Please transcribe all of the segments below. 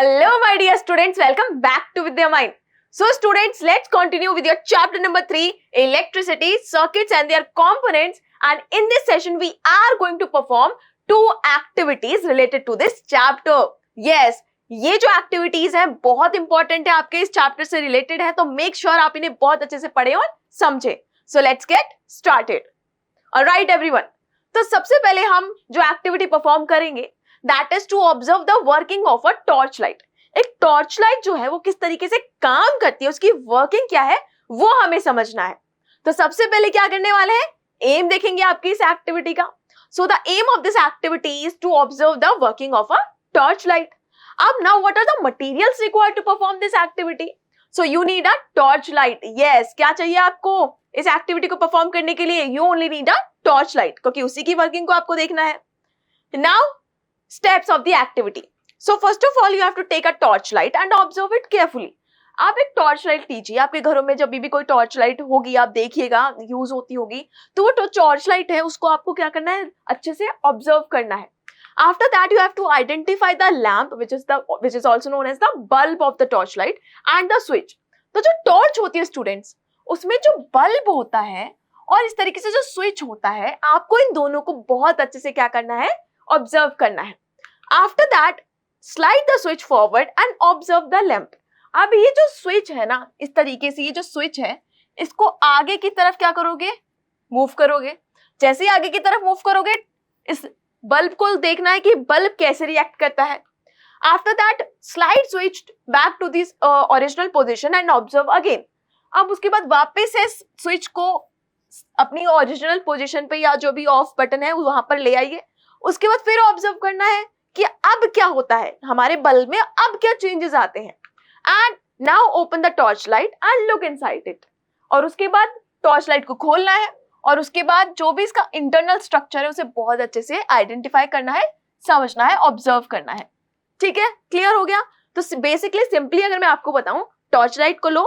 Hello, my dear students. Welcome back to Vidya Mind. So, students, let's continue with your chapter number 3, electricity, circuits and their components. And in this session, we are going to perform 2 activities related to this chapter. Yes, ये जो activities हैं बहुत important है, आपके इस chapter से related है, तो make sure आप इन्हें बहुत अच्छे से पढ़ें और समझें. So, let's get started. Alright, everyone. तो सबसे पहले हम जो activity perform करेंगे that is to observe the working of a torch light. एक टॉर्च लाइट जो है वो किस तरीके से काम करती है, उसकी वर्किंग क्या है वो हमें समझना है. तो सबसे पहले क्या करने वाले हैं, एम देखेंगे आपकी इस एक्टिविटी का. So the aim of this activity is to observe the working of a torch light. अब now what are the materials required to perform this activity. So you need a torch light. Yes, क्या चाहिए आपको इस activity को perform करने के लिए, you only need a torch light, क्योंकि उसी की वर्किंग को आपको देखना है. Now steps of the activity. So first of all you have to take a torch light and observe it carefully. आप एक टॉर्च लाइट लीजिए. आपके घरों में जब भी कोई टॉर्च लाइट होगी आप देखिएगा यूज होती होगी, तो वो टॉर्च लाइट है उसको आपको क्या करना है, अच्छे से ऑब्जर्व करना है. After that you have to identify the lamp which is also known as the bulb of the torch light and the switch. तो जो टॉर्च होती है स्टूडेंट्स, उसमें जो बल्ब होता है और इस तरीके से जो स्विच होता है, आपको इन दोनों को बहुत अच्छे से क्या करना है, ऑब्जर्व करना है. After that, slide the switch forward and observe the lamp. अब ये जो स्विच है ना, इस तरीके से ये जो स्विच है, इसको आगे की तरफ क्या करोगे, मूव करोगे. जैसे ही आगे की तरफ मूव करोगे, इस बल्ब को देखना है कि बल्ब कैसे रिएक्ट करता है. After that, slide switch back to this original position and observe again. अब उसके बाद वापस से स्विच को अपनी ओरिजिनल पोजीशन पे या जो भी ऑफ बटन है वहां पर ले आइए. उसके बाद फिर ऑब्जर्व करना है कि अब क्या होता है, हमारे बल्ब में अब क्या चेंजेस आते हैं. And now open the torch light and look inside it. और उसके बाद टॉर्च लाइट को खोलना है और उसके बाद जो भी इसका इंटरनल स्ट्रक्चर है उसे बहुत अच्छे से आइडेंटिफाई करना है, समझना है, ऑब्जर्व करना है. ठीक है, क्लियर हो गया. तो बेसिकली सिंपली अगर मैं आपको बताऊं, टॉर्च लाइट को लो,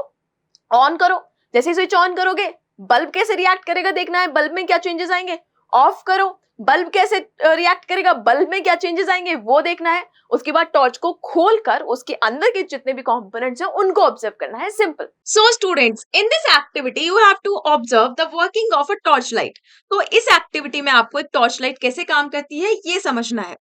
ऑन करो. जैसे स्विच ऑन करोगे बल्ब कैसे रिएक्ट करेगा देखना है, बल्ब में क्या चेंजेस आएंगे. ऑफ करो, बल्ब कैसे रिएक्ट करेगा, बल्ब में क्या चेंजेस आएंगे वो देखना है. उसके बाद टॉर्च को खोलकर उसके अंदर के जितने भी कंपोनेंट्स हैं उनको ऑब्जर्व करना है. Simple. So students, in this activity you have to observe the working of a torch light. तो इस एक्टिविटी में आपको एक टॉर्च लाइट कैसे काम करती है ये समझना है.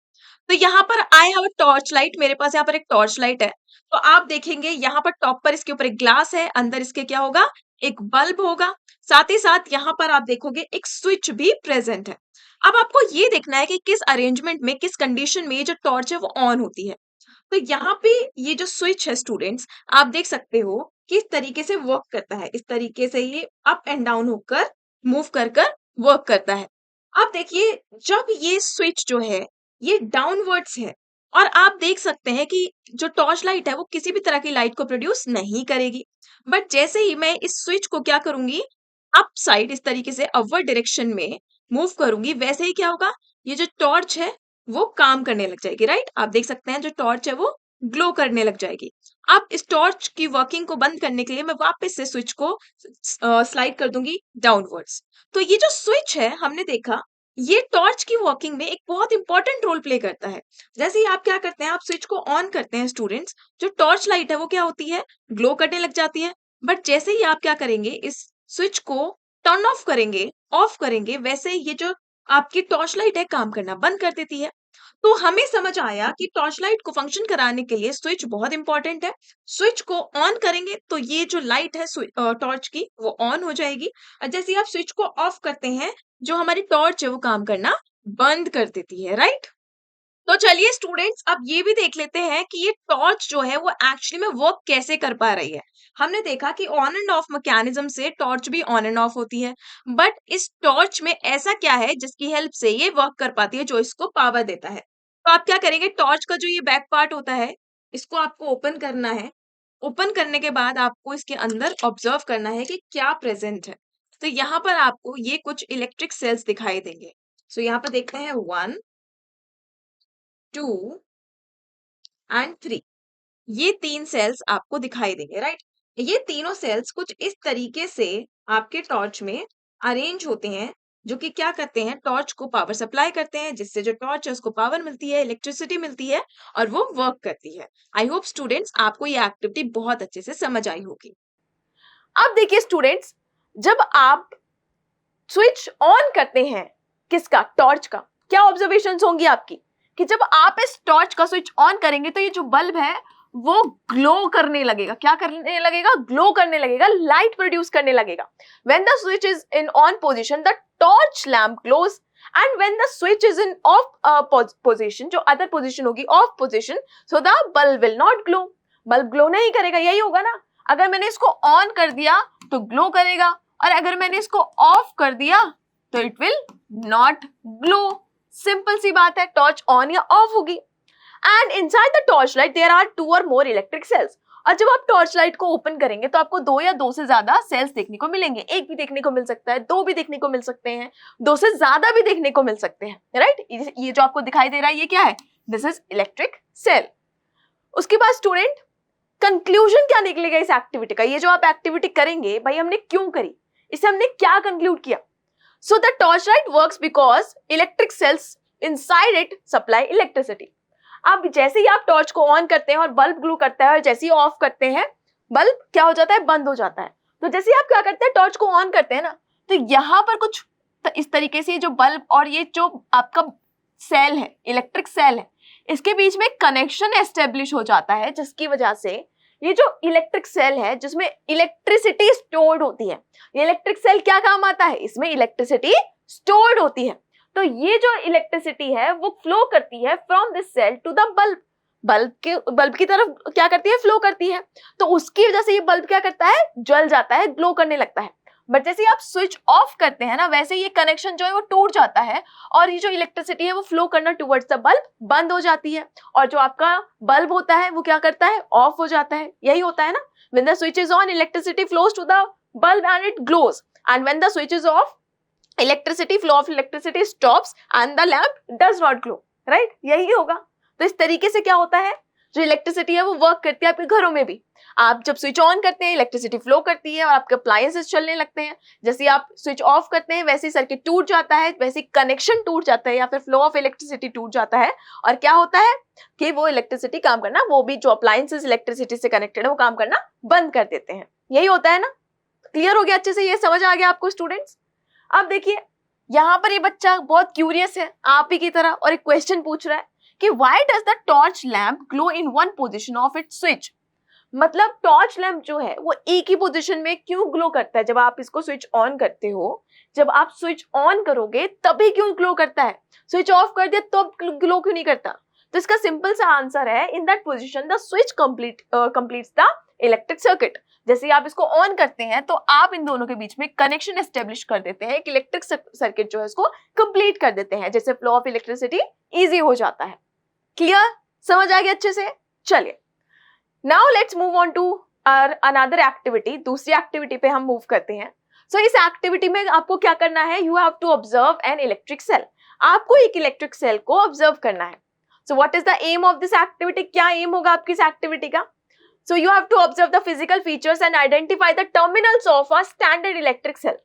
तो यहाँ पर I have a torch light, मेरे पास यहाँ पर एक टॉर्च लाइट है. तो आप देखेंगे यहाँ पर टॉप पर इसके ऊपर एक ग्लास है, अंदर इसके क्या होगा, एक बल्ब होगा. साथ ही साथ यहाँ पर आप देखोगे एक स्विच भी प्रेजेंट है. अब आपको ये देखना है कि किस अरेंजमेंट में, किस कंडीशन में ये जो टॉर्च है वो ऑन होती है. तो यहाँ पे ये जो स्विच है स्टूडेंट्स, आप देख सकते हो किस तरीके से वर्क करता है. इस तरीके से ये अप एंड डाउन होकर मूव कर कर वर्क करता है. अब देखिए जब ये स्विच जो है ये डाउनवर्ड्स है और आप देख सकते हैं कि जो टॉर्च लाइट है वो किसी भी तरह की लाइट को प्रोड्यूस नहीं करेगी. बट जैसे ही मैं इस स्विच को क्या करूंगी, अप साइड इस तरीके से अपवर्ड डायरेक्शन में मूव करूंगी, वैसे ही क्या होगा, ये जो टॉर्च है वो काम करने लग जाएगी. राइट, आप देख सकते हैं जो टॉर्च है वो ग्लो करने लग जाएगी. अब इस टॉर्च की वर्किंग को बंद करने के लिए मैं वापस से स्विच को स्लाइड कर दूंगी डाउनवर्ड्स. तो ये जो स्विच है हमने देखा ये टॉर्च की वर्किंग में एक बहुत इंपॉर्टेंट रोल प्ले करता है. जैसे ही आप क्या करते हैं, आप स्विच को ऑन करते हैं स्टूडेंट्स, जो टॉर्च लाइट है वो क्या होती है, ग्लो करने लग जाती है. बट जैसे ही आप क्या करेंगे, इस स्विच को टर्न ऑफ करेंगे, वैसे ये जो आपकी टॉर्च लाइट है काम करना बंद कर देती है. तो हमें समझ आया कि टॉर्च लाइट को फंक्शन कराने के लिए स्विच बहुत इंपॉर्टेंट है. स्विच को ऑन करेंगे तो ये जो लाइट है टॉर्च की वो ऑन हो जाएगी. और जैसे ही आप स्विच को ऑफ करते हैं, जो हमारी टॉर्च है वो काम करना बंद कर देती है. राइट, तो चलिए स्टूडेंट्स अब ये भी देख लेते हैं कि ये टॉर्च जो है वो एक्चुअली में वर्क कैसे कर पा रही है. हमने देखा कि ऑन एंड ऑफ मैकेनिज्म से टॉर्च भी ऑन एंड ऑफ होती है. बट इस टॉर्च में ऐसा क्या है जिसकी हेल्प से ये वर्क कर पाती है, जो इसको पावर देता है. तो आप क्या करेंगे, टॉर्च का जो ये बैक पार्ट होता है इसको आपको ओपन करना है. ओपन करने के बाद आपको इसके अंदर ऑब्जर्व करना है कि क्या प्रेजेंट है. तो यहाँ पर आपको ये कुछ इलेक्ट्रिक सेल्स दिखाई देंगे. सो यहाँ पर देखते हैं 1, 2 एंड 3. ये 3 सेल्स आपको दिखाई देंगे. राइट, ये तीनों सेल्स कुछ इस तरीके से आपके टॉर्च में अरेंज होते हैं जो कि क्या करते हैं, टॉर्च को पावर सप्लाई करते हैं, जिससे जो टॉर्च है उसको पावर मिलती है, इलेक्ट्रिसिटी मिलती है और वो वर्क करती है। आई होप स्टूडेंट्स आपको ये एक्टिविटी बहुत अच्छे से समझ आई होगी। अब देखिए स्टूडेंट्स, जब आप स्विच ऑन करते हैं किसका, टॉर्च का, क्या ऑब्जर्वेशंस होंगी आपकी कि जब आप इस टॉर्च का स्विच ऑन करेंगे तो ये जो बल्ब है वो ग्लो करने लगेगा। क्या करने लगेगा? ग्लो करने लगेगा, लाइट प्रोड्यूस करने लगेगा। When the switch is in on position the torch lamp glows, and when the switch is in off position, जो अदर पोजीशन होगी off position, so the bulb will not glow. Bulb glow नहीं करेगा, यही होगा ना। अगर मैंने इसको ऑन कर दिया तो ग्लो करेगा, और अगर मैंने इसको ऑफ कर दिया तो it will not glow. Simple सी बात है, टॉर्च ऑन या ऑफ होगी। And inside the torch light there are 2 और मोर इलेक्ट्रिक सेल्स। और जब आप टॉर्च लाइट को ओपन करेंगे तो आपको 2 या 2 से ज्यादा सेल्स देखने को मिलेंगे। एक भी देखने को मिल सकता है, 2 भी देखने को मिल सकते हैं, 2 से ज्यादा भी देखने को मिल सकते हैं, राइट। ये जो आपको दिखाई दे रहा है ये क्या है? This is electric cell. उसके बाद स्टूडेंट, कंक्लूजन क्या निकलेगा इस एक्टिविटी का? ये जो आप एक्टिविटी करेंगे, भाई हमने क्यों करी, इसे हमने क्या कंक्लूड किया? So the torch light works because electric sales inside it supply electricity. अब जैसे ही आप टॉर्च को ऑन करते हैं और बल्ब ग्लो करता है, और जैसे ही ऑफ करते हैं बल्ब क्या हो जाता है? बंद हो जाता है। तो जैसे ही आप क्या करते हैं, टॉर्च को ऑन करते हैं ना, तो यहाँ पर कुछ इस तरीके से जो बल्ब और ये जो आपका सेल है, इलेक्ट्रिक सेल है, इसके बीच में कनेक्शन एस्टेब्लिश हो जाता है, जिसकी वजह से ये जो इलेक्ट्रिक सेल है जिसमें इलेक्ट्रिसिटी स्टोर्ड होती है, ये इलेक्ट्रिक सेल क्या काम आता है? इसमें इलेक्ट्रिसिटी स्टोर्ड होती है। तो ये जो इलेक्ट्रिसिटी है वो फ्लो करती है from this cell to the bulb, bulb की तरफ क्या करती है? फ्लो करती है। तो उसकी वजह से ये बल्ब क्या करता है? जल जाता है, ग्लो करने लगता है। बट जैसे आप स्विच ऑफ करते हैं ना, वैसे ये कनेक्शन जो है वो टूट जाता है, और ये जो इलेक्ट्रिसिटी है वो फ्लो करना टुवर्ड्स द बल्ब बंद हो जाती है, और जो आपका बल्ब होता है वो क्या करता है? ऑफ हो जाता है। यही होता है ना, when the switch is on electricity flows to the bulb and it glows, and when the switch is off electricity, flow of electricity stops and the lamp does not glow, right. यही होगा। तो इस तरीके से क्या होता है, जो इलेक्ट्रिसिटी है वो वर्क करती है आपके घरों में भी। आप जब स्विच ऑन करते हैं इलेक्ट्रिसिटी फ्लो करती है और आपके अप्लायंसेस चलने लगते हैं। जैसे आप स्विच ऑफ करते हैं वैसे सर्किट टूट जाता है, वैसे कनेक्शन टूट जाता है, या फिर फ्लो ऑफ इलेक्ट्रिसिटी टूट जाता है, और क्या होता है कि वो इलेक्ट्रिसिटी काम करना, वो भी जो अप्लायंसेस इलेक्ट्रिसिटी से कनेक्टेड है वो काम करना बंद कर देते हैं। यही होता है ना। क्लियर हो गया? अच्छे से ये समझ आ गया आपको स्टूडेंट्स? अब देखिए यहाँ पर ये बच्चा बहुत क्यूरियस है आप ही की तरह, और एक क्वेश्चन पूछ रहा है कि why does the torch lamp glow in one position of its switch. मतलब टॉर्च लैम्प जो है वो एक ही पोजीशन में क्यों ग्लो करता है? जब आप इसको स्विच ऑन करते हो, जब आप स्विच ऑन करोगे तभी क्यों ग्लो करता है, स्विच ऑफ कर दिया तो ग्लो क्यों नहीं करता? तो इसका सिंपल सा आंसर है, in that position the switch completes the electric circuit. जैसे आप इसको ऑन करते हैं तो आप इन दोनों के बीच में कनेक्शन एस्टेब्लिश कर देते हैं, एक इलेक्ट्रिक सर्किट जो है इसको कंप्लीट कर देते हैं, जैसे फ्लो ऑफ इलेक्ट्रिसिटी इजी हो जाता है। क्लियर? समझ आ गया अच्छे से? चलिए, now let's move on to another activity. दूसरी एक्टिविटी पे हम मूव करते हैं। सो इस एक्टिविटी में आपको क्या करना है? You have to observe an electric cell. आपको एक इलेक्ट्रिक सेल को ऑब्जर्व करना है। So what is the aim of this activity? क्या एम होगा आपकी इस एक्टिविटी का? So you have to observe the physical features and identify the terminals of a standard electric cell.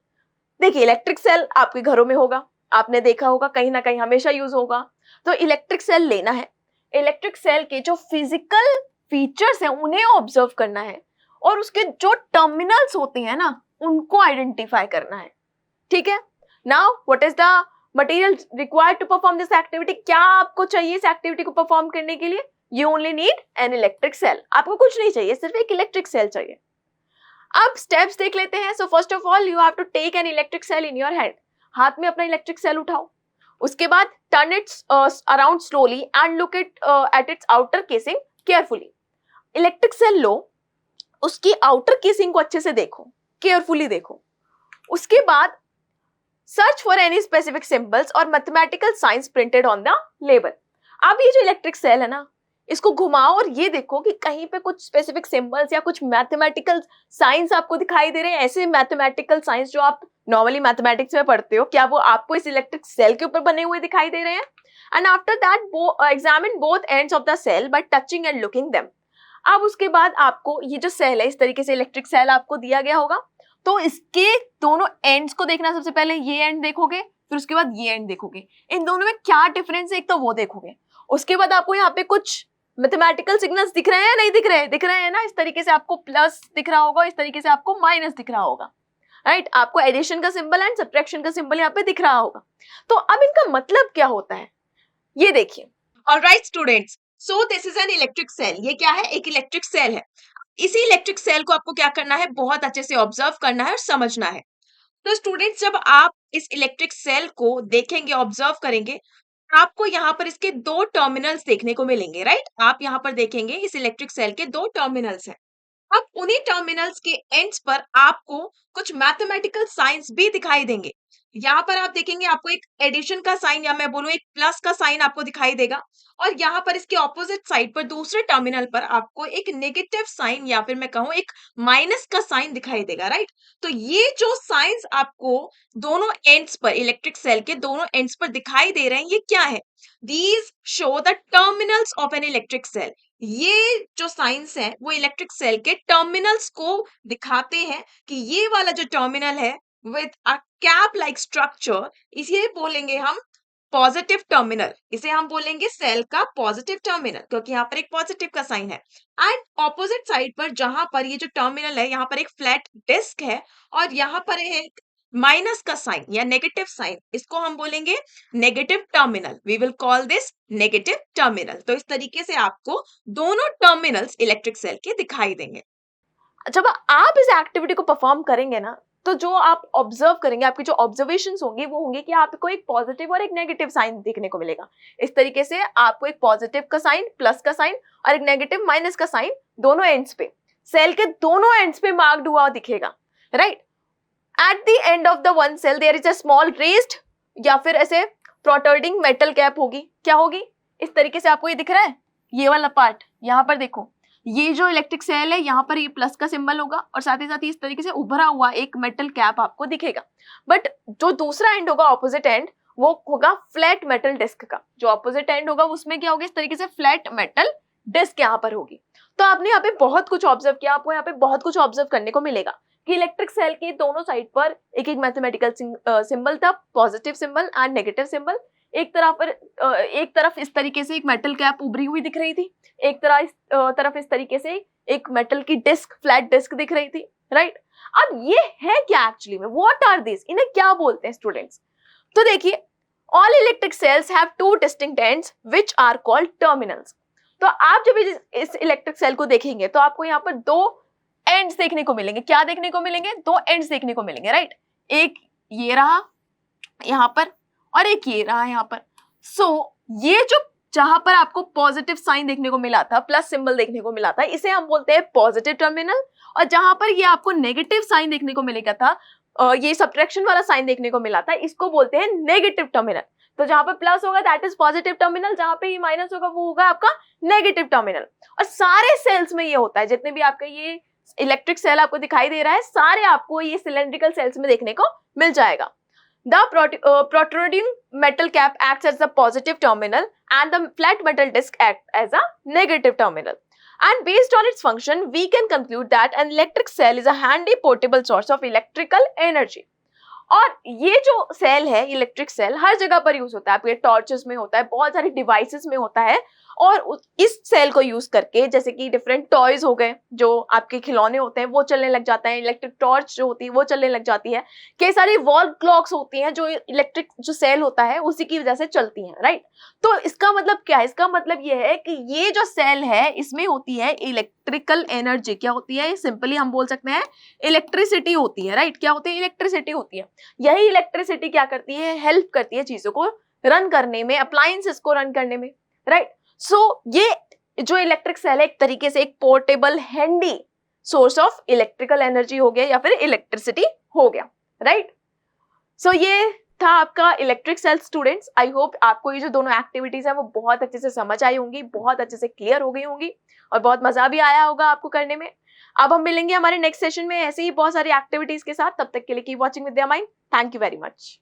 देखिए इलेक्ट्रिक सेल आपके घरों में होगा, आपने देखा होगा, कहीं ना कहीं हमेशा यूज होगा। तो इलेक्ट्रिक सेल लेना है, इलेक्ट्रिक सेल के जो फिजिकल फीचर्स हैं उन्हें ऑब्जर्व करना है, और उसके जो टर्मिनल्स होते हैं ना उनको आइडेंटिफाई करना है। ठीक है। Now what is the material required to perform this activity? क्या आपको चाहिए इस एक्टिविटी को परफॉर्म करने के लिए? You only need an electric cell. आपको कुछ नहीं चाहिए, सिर्फ एक इलेक्ट्रिक सेल चाहिए। अब स्टेप्स देख लेते हैं। So first of all you have to take an electric cell in your hand. हाथ में अपना इलेक्ट्रिक सेल उठाओ। उसके बाद turn its around slowly and look it at its outer casing carefully. Electric cell लो, उसकी आउटर केसिंग को अच्छे से देखो, केयरफुली देखो। उसके बाद search for any specific symbols और mathematical science printed on the label. अब ये जो इलेक्ट्रिक सेल है ना, इसको घुमाओ और ये देखो कि कहीं पे कुछ स्पेसिफिक सिंबल्स या कुछ मैथमेटिकल साइंस आपको दिखाई दे रहे हैं। ऐसे मैथमेटिकल साइंस जो आप नॉर्मली मैथमेटिक्स में पढ़ते हो, क्या वो आपको इस इलेक्ट्रिक सेल के ऊपर बने हुए दिखाई दे रहे हैं? And after that examine both ends of the cell by touching and looking them. अब उसके बाद आपको ये जो सेल है, इस तरीके से इलेक्ट्रिक सेल आपको दिया गया होगा, तो इसके दोनों एंड्स को देखना। सबसे पहले ये एंड देखोगे फिर उसके बाद ये एंड देखोगे, इन दोनों में क्या डिफरेंस है एक तो वो देखोगे। उसके बाद आपको यहाँ पे कुछ मैथमेटिकल सिग्नल्स दिख रहे हैं, नहीं दिख रहे हैं? दिख रहे हैं ना, इस तरीके से आपको प्लस दिख रहा होगा, इस तरीके से आपको माइनस दिख रहा होगा, राइट? आपको एडिशन का सिंबल एंड सब्ट्रैक्शन का सिंबल यहाँ पे दिख रहा होगा। तो अब इनका मतलब क्या होता है ये देखिए। Alright students, so this is an electric cell. ये क्या है? एक इलेक्ट्रिक सेल है। इसी इलेक्ट्रिक सेल को आपको क्या करना है? बहुत अच्छे से ऑब्जर्व करना है और समझना है। तो स्टूडेंट्स, जब आप इस इलेक्ट्रिक सेल को देखेंगे, ऑब्जर्व करेंगे, आपको यहाँ पर इसके दो टर्मिनल्स देखने को मिलेंगे, राइट? आप यहाँ पर देखेंगे इस इलेक्ट्रिक सेल के दो टर्मिनल्स हैं। अब उन्हीं टर्मिनल्स के एंड्स पर आपको कुछ मैथमेटिकल साइंस भी दिखाई देंगे। यहाँ पर आप देखेंगे आपको एक एडिशन का साइन, या मैं बोलूं एक प्लस का साइन आपको दिखाई देगा, और यहाँ पर इसके ऑपोजिट साइड पर दूसरे टर्मिनल पर आपको एक नेगेटिव साइन, या फिर मैं कहूँ एक माइनस का साइन दिखाई देगा, राइट? तो ये जो साइंस आपको दोनों एंड्स पर, इलेक्ट्रिक सेल के दोनों एंड्स पर दिखाई दे रहे हैं, ये क्या है? These show the terminals of an electric cell. ये जो साइंस है वो इलेक्ट्रिक सेल के टर्मिनल्स को दिखाते हैं कि ये वाला जो टर्मिनल है with a cap like structure, इसे बोलेंगे हम पॉजिटिव टर्मिनल। इसे हम बोलेंगे सेल का पॉजिटिव टर्मिनल, क्योंकि यहाँ पर एक पॉजिटिव का साइन है। एंड ऑपोजिट साइड पर जहां पर ये जो टर्मिनल है, यहाँ पर एक फ्लैट डिस्क है, और यहाँ पर एक माइनस का साइन या नेगेटिव साइन, इसको हम बोलेंगे negative terminal. We will call this negative terminal. तो इस तरीके से आपको दोनों टर्मिनल्स इलेक्ट्रिक सेल के दिखाई देंगे। जब आप इस एक्टिविटी को परफॉर्म करेंगे ना, तो जो आप ऑब्जर्व करेंगे, आपकी जो ऑब्जर्वेशंस होंगे वो होंगे कि आपको एक पॉजिटिव और एक नेगेटिव साइन देखने को मिलेगा। इस तरीके से आपको एक पॉजिटिव का साइन, प्लस का साइन, और एक नेगेटिव माइनस का साइन दोनों एंड्स पे, सेल के दोनों एंड्स पे मार्क्ड हुआ दिखेगा, right? At the end of the one cell there is a small raised या फिर ऐसे प्रोट्रूडिंग मेटल कैप होगी। क्या होगी? इस तरीके से आपको ये दिख रहा है, ये वाला पार्ट यहाँ पर देखो, ये जो इलेक्ट्रिक सेल है यहाँ पर ये प्लस का सिंबल होगा, और साथ ही इस तरीके से उभरा हुआ एक मेटल कैप आपको दिखेगा। बट जो दूसरा एंड होगा, ऑपोजिट एंड, वो होगा फ्लैट मेटल डिस्क का। जो ऑपोजिट एंड होगा उसमें क्या होगा? इस तरीके से फ्लैट मेटल डिस्क यहाँ पर होगी। तो आपने यहाँ पे बहुत कुछ ऑब्जर्व किया, आपको यहाँ पे बहुत कुछ ऑब्जर्व करने को मिलेगा कि इलेक्ट्रिक सेल के दोनों साइड पर एक एक मैथमेटिकल सिंबल था, positive symbol and negative symbol. एक तरफ इस तरीके से एक मेटल कैप उभरी हुई दिख रही थी, एक तरफ इस तरीके से एक मेटल की डिस्क, फ्लैट डिस्क दिख रही थी, राइट? अब ये है क्या एक्चुअली में? What are this? इन्हें क्या बोलते हैं स्टूडेंट्स? तो देखिए, all electric cells have two distinct ends which are called terminals. तो आप जब इस इलेक्ट्रिक सेल को देखेंगे तो आपको यहाँ पर दो एंड्स देखने को मिलेंगे। क्या देखने को मिलेंगे? दो एंड्स देखने को मिलेंगे, राइट? एक ये रहा यहाँ पर, और एक ये रहा यहाँ पर। ये जो जहां पर आपको पॉजिटिव साइन देखने को मिला था, प्लस सिंबल देखने को मिला था, इसे हम बोलते हैं पॉजिटिव टर्मिनल। और जहां पर ये आपको नेगेटिव साइन देखने को मिलेगा था, ये सब्ट्रैक्शन वाला साइन देखने को मिला था, इसको बोलते हैं नेगेटिव टर्मिनल। तो जहां पर प्लस होगा दैट इज पॉजिटिव टर्मिनल, जहां पे ये माइनस होगा वो होगा आपका नेगेटिव टर्मिनल। और सारे सेल्स में ये होता है, जितने भी आपका ये इलेक्ट्रिक सेल आपको दिखाई दे रहा है, सारे आपको ये सिलेंड्रिकल सेल्स में देखने को मिल जाएगा। The protruding metal cap acts as the positive terminal and the flat metal disc acts as a negative terminal. And based on its function, we can conclude that an electric cell is a handy portable source of electrical energy. और ये जो cell है, electric cell, हर जगह पर use होता है। आपके torches में होता है, बहुत सारी डिवाइसेस में होता है, और इस सेल को यूज करके, जैसे कि डिफरेंट टॉयज हो गए, जो आपके खिलौने होते हैं वो चलने लग जाता है, इलेक्ट्रिक टॉर्च जो होती है वो चलने लग जाती है, कई सारी वॉल क्लॉक्स होती हैं जो इलेक्ट्रिक जो सेल होता है उसी की वजह से चलती हैं, राइट? तो इसका मतलब क्या है? इसका मतलब ये है कि ये जो सेल है इसमें होती है इलेक्ट्रिकल एनर्जी। क्या होती है? सिंपली हम बोल सकते हैं इलेक्ट्रिसिटी होती है, राइट? क्या होती है? इलेक्ट्रिसिटी होती है। यही इलेक्ट्रिसिटी क्या करती है? हेल्प करती है चीजों को रन करने में, अप्लायंसेस को रन करने में, राइट? ये जो इलेक्ट्रिक सेल है एक तरीके से एक portable handy source of electrical energy हो गया, या फिर इलेक्ट्रिसिटी हो गया, राइट? ये था आपका electric cell students. I hope आपको ये जो दोनों एक्टिविटीज है वो बहुत अच्छे से समझ आई होंगी, बहुत अच्छे से क्लियर हो गई होंगी, और बहुत मजा भी आया होगा आपको करने में। अब हम मिलेंगे हमारे नेक्स्ट सेशन में ऐसे ही बहुत सारी एक्टिविटीज के साथ। तब तक के लिए keep watching Vidya mind. Thank you very much.